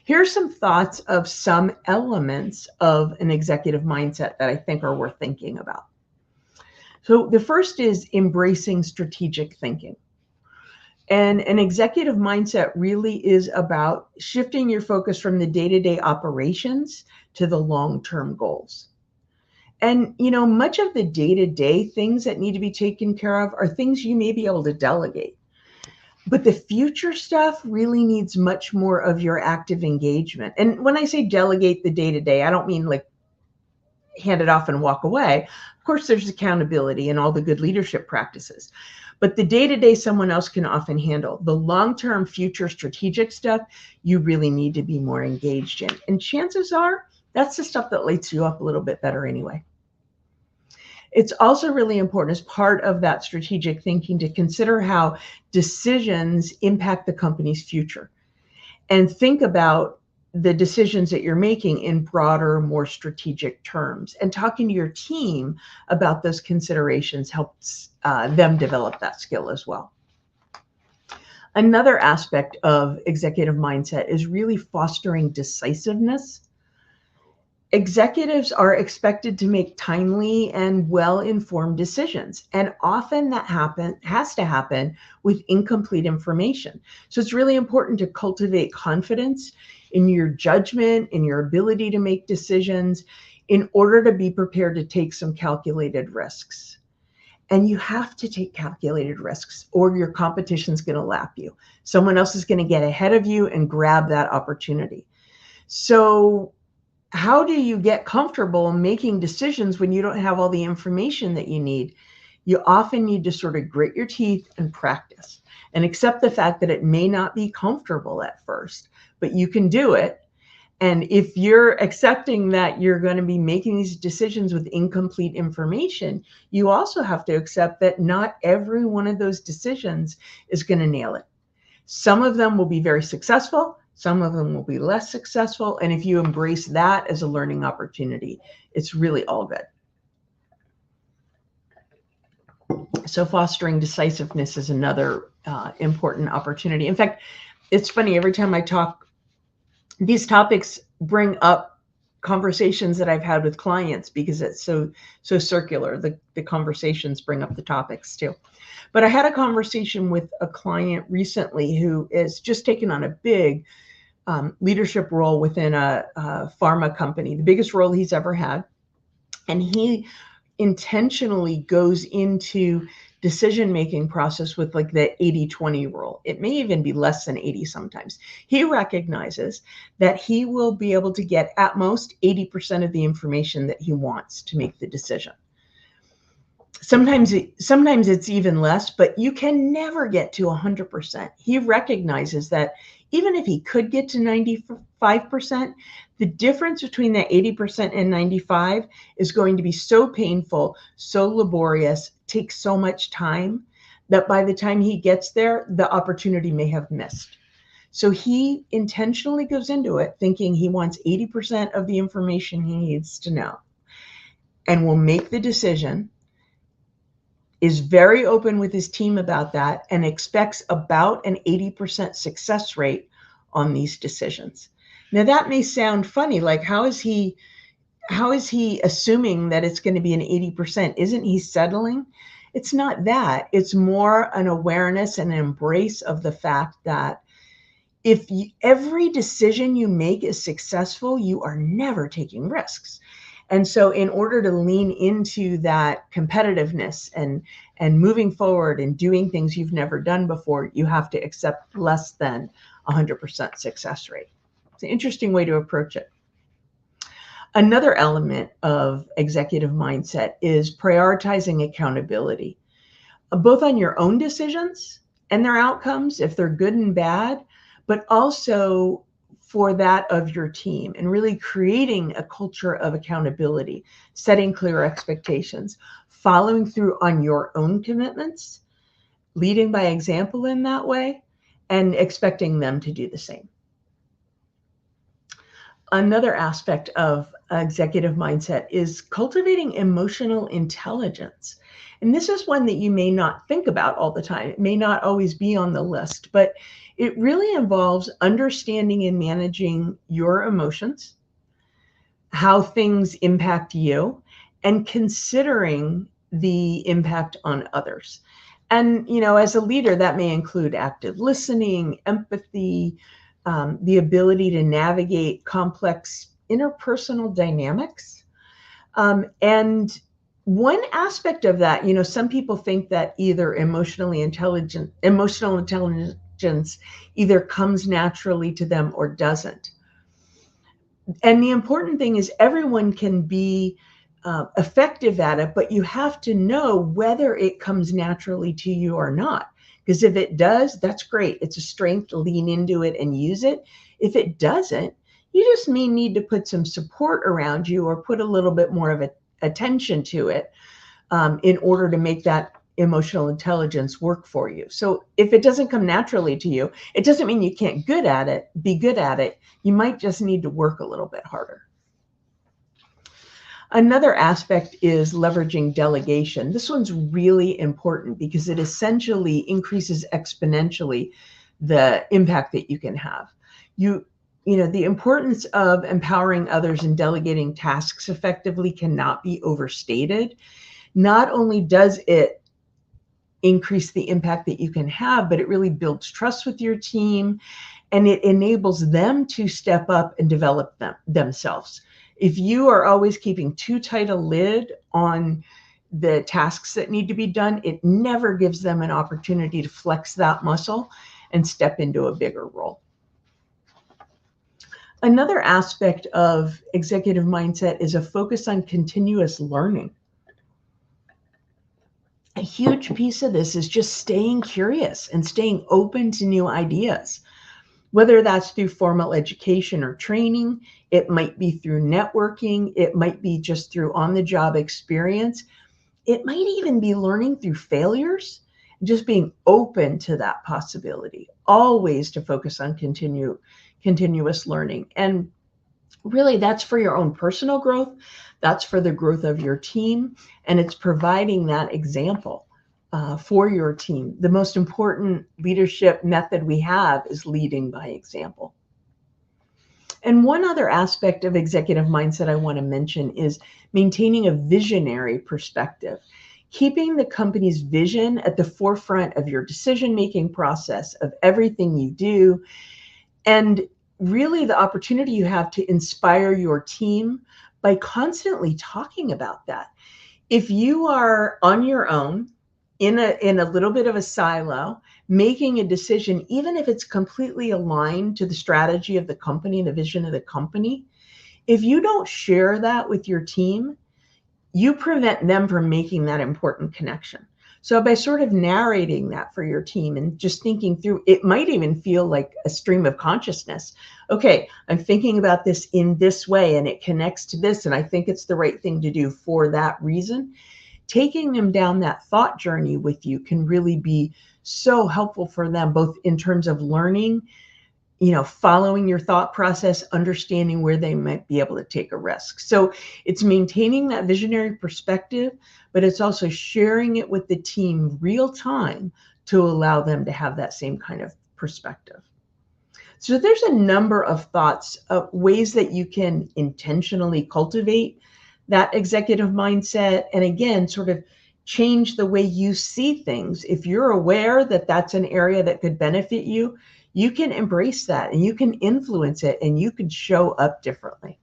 Here's some thoughts of some elements of an executive mindset that I think are worth thinking about. So the first is embracing strategic thinking. And an executive mindset really is about shifting your focus from the day-to-day operations to the long-term goals. And, much of the day-to-day things that need to be taken care of are things you may be able to delegate. But the future stuff really needs much more of your active engagement. And when I say delegate the day-to-day, I don't mean like hand it off and walk away. Of course, there's accountability and all the good leadership practices. But the day-to-day someone else can often handle. The long-term future strategic stuff, you really need to be more engaged in. And chances are, that's the stuff that lights you up a little bit better anyway. It's also really important as part of that strategic thinking to consider how decisions impact the company's future and think about the decisions that you're making in broader, more strategic terms. And talking to your team about those considerations helps them develop that skill as well. Another aspect of executive mindset is really fostering decisiveness. Executives are expected to make timely and well-informed decisions, and often that has to happen with incomplete information. So it's really important to cultivate confidence in your judgment, in your ability to make decisions, in order to be prepared to take some calculated risks. And you have to take calculated risks, or your competition's going to lap you. Someone else is going to get ahead of you and grab that opportunity. So how do you get comfortable making decisions when you don't have all the information that you need? You often need to sort of grit your teeth and practice and accept the fact that it may not be comfortable at first, but you can do it. And if you're accepting that you're going to be making these decisions with incomplete information, you also have to accept that not every one of those decisions is going to nail it. Some of them will be very successful. Some of them will be less successful. And if you embrace that as a learning opportunity, it's really all good. So fostering decisiveness is another important opportunity. In fact, it's funny, every time I talk, these topics bring up conversations that I've had with clients because it's so circular. The conversations bring up the topics too. But I had a conversation with a client recently who is just taken on a big leadership role within a pharma company, the biggest role he's ever had. And he intentionally goes into decision-making process with like the 80-20 rule. It may even be less than 80 sometimes. He recognizes that he will be able to get at most 80% of the information that he wants to make the decision. Sometimes it's even less, but you can never get to 100%. He recognizes that even if he could get to 95%, the difference between that 80% and 95 is going to be so painful, so laborious, takes so much time that by the time he gets there, the opportunity may have missed. So he intentionally goes into it thinking he wants 80% of the information he needs to know and will make the decision, is very open with his team about that, and expects about an 80% success rate on these decisions. Now that may sound funny, like how is he assuming that it's going to be an 80%? Isn't he settling? It's not that. It's more an awareness and an embrace of the fact that if every decision you make is successful, you are never taking risks. And so in order to lean into that competitiveness and moving forward and doing things you've never done before, you have to accept less than 100% success rate. It's an interesting way to approach it. Another element of executive mindset is prioritizing accountability, both on your own decisions and their outcomes, if they're good and bad, but also for that of your team, and really creating a culture of accountability, setting clear expectations, following through on your own commitments, leading by example in that way, and expecting them to do the same. Another aspect of executive mindset is cultivating emotional intelligence. And this is one that you may not think about all the time. It may not always be on the list, but it really involves understanding and managing your emotions, how things impact you, and considering the impact on others. And, as a leader, that may include active listening, empathy, the ability to navigate complex interpersonal dynamics. And one aspect of that, some people think that either emotional intelligence either comes naturally to them or doesn't. And the important thing is everyone can be effective at it, but you have to know whether it comes naturally to you or not. Because if it does, that's great. It's a strength to lean into it and use it. If it doesn't, you just may need to put some support around you or put a little bit more of attention to it in order to make that emotional intelligence work for you. So if it doesn't come naturally to you, it doesn't mean you can't be good at it. You might just need to work a little bit harder. Another aspect is leveraging delegation. This one's really important because it essentially increases exponentially the impact that you can have. The importance of empowering others and delegating tasks effectively cannot be overstated. Not only does it increase the impact that you can have, but it really builds trust with your team and it enables them to step up and develop themselves. If you are always keeping too tight a lid on the tasks that need to be done, it never gives them an opportunity to flex that muscle and step into a bigger role. Another aspect of executive mindset is a focus on continuous learning. A huge piece of this is just staying curious and staying open to new ideas. Whether that's through formal education or training, it might be through networking, it might be just through on-the-job experience, it might even be learning through failures, just being open to that possibility, always to focus on continuous learning. And really, that's for your own personal growth, that's for the growth of your team, and it's providing that example for your team. The most important leadership method we have is leading by example. And one other aspect of executive mindset I want to mention is maintaining a visionary perspective, keeping the company's vision at the forefront of your decision-making process, of everything you do, and really the opportunity you have to inspire your team by constantly talking about that. If you are on your own, in a little bit of a silo, making a decision, even if it's completely aligned to the strategy of the company and the vision of the company, if you don't share that with your team, you prevent them from making that important connection. So by sort of narrating that for your team and just thinking through, it might even feel like a stream of consciousness. Okay, I'm thinking about this in this way and it connects to this, and I think it's the right thing to do for that reason. Taking them down that thought journey with you can really be so helpful for them, both in terms of learning, following your thought process, understanding where they might be able to take a risk. So it's maintaining that visionary perspective, but it's also sharing it with the team real time to allow them to have that same kind of perspective. So there's a number of thoughts of ways that you can intentionally cultivate that executive mindset. And again, sort of change the way you see things. If you're aware that that's an area that could benefit you, you can embrace that and you can influence it and you can show up differently.